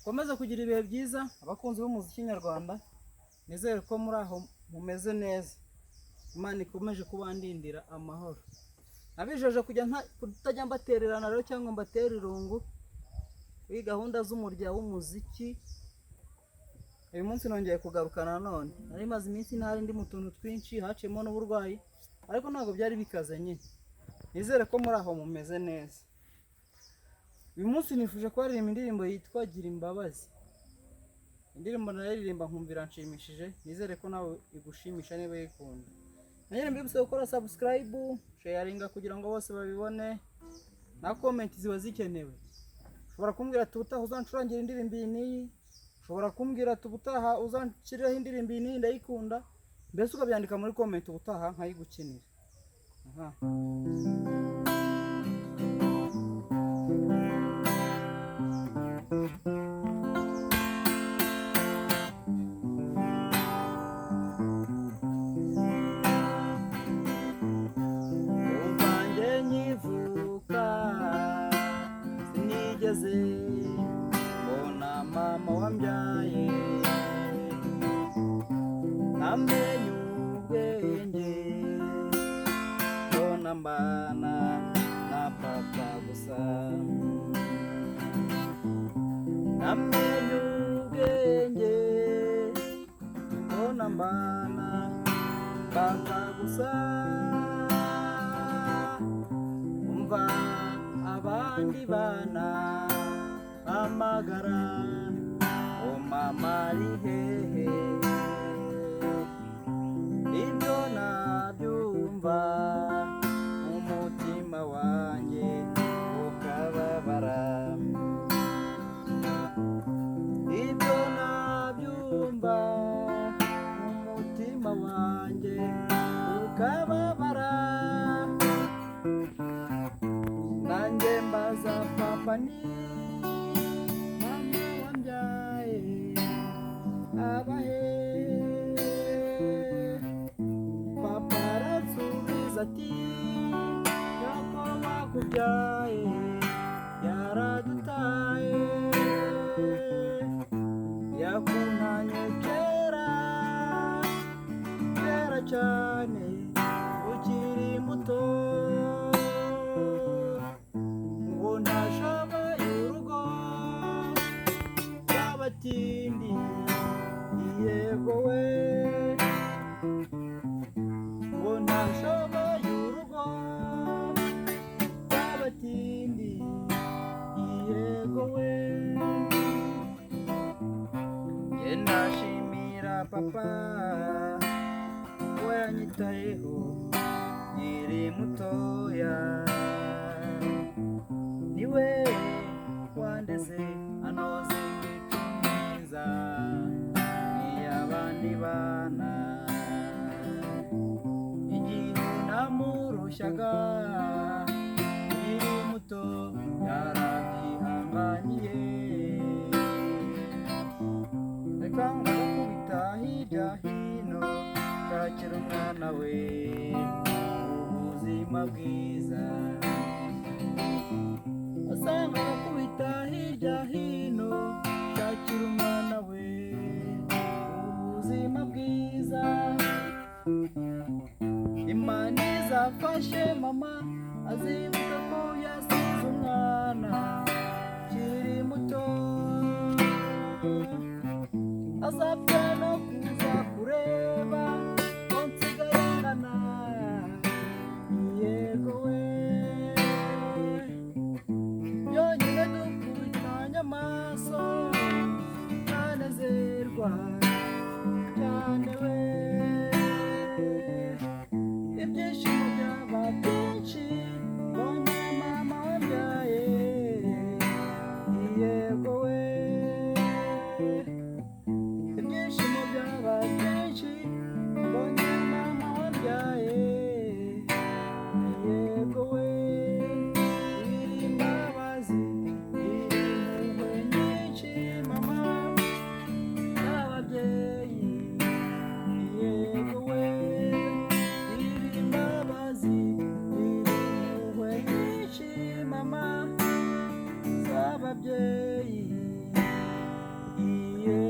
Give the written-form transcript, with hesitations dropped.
Komeza kugira ibihe byiza abakunzi b'umuziki nyarwanda, nizere ko muri aho mumeze neza. Imana ikomeje kubandindira amahoro. Nabijeje kutajya mbatererana rero cyangwa mbatera irungu kuri gahunda z'umurya w'umuziki. Uyu munsi nongeye kugaruka nanone. Nari maze iminsi ntari ndi mu tuntu twinshi, haciyemo n'uburwayi, ariko ntabwo byari bikaze nyine. Nizere ko muri aho mumeze neza. Uyu munsi nifuje kubaririmba indirimbo yitwa Gira Imbabazi. Indirimbo nariririmba nkumvira nshimishije, nizere ko nawe igushimisha niba uyikunda. Nanyere mbibutse gukora subscribe, sharinga kugira ngo bose babibone, na comment ziba zikenewe. Ushobora kumbwira ati ubutaha uzancurangira indirimbo iyi n'iyi, ushobora kumbwira ati ubutaha uzanshyirireho indirimbo iyi n'iyi ndayikunda, mbese ukabyandika muri comment ubutaha nkayigukinira. Mbona mama wambyaye amenye ubwenge, mbona mbana na papa gusa. Amenye ubwenge, mbona mbana papa gusa. Umva abandi bana amagara, o mama ari hehe, ibyo nabyumva umutima wanjye ukababara. Ibyo nabyumva umutima wanjye ukababara. Nanjye mbaza papa ni mama wambyaye abahe. Papa arasubiza ati nyoko wakubyaye yaradutaye, yakuntanye kera kera cyane ukiri muto. Tindi yego we, ngo ntashoboye urugo rw'abatindi yego we. Njye ndashimira papa we yanyitayeho nkiri mutoya, niwe wandeze anoze n'iy'abandi bana. Igihe namurushaga nkiri muto yarabyihanganiye, reka ngakubita hirya hino nshakira umwana we ubuzima bwiza. Asanga ngakubita hirya hino nshakira umwana we ubuzima bwiza. Imana izafashe mama aziba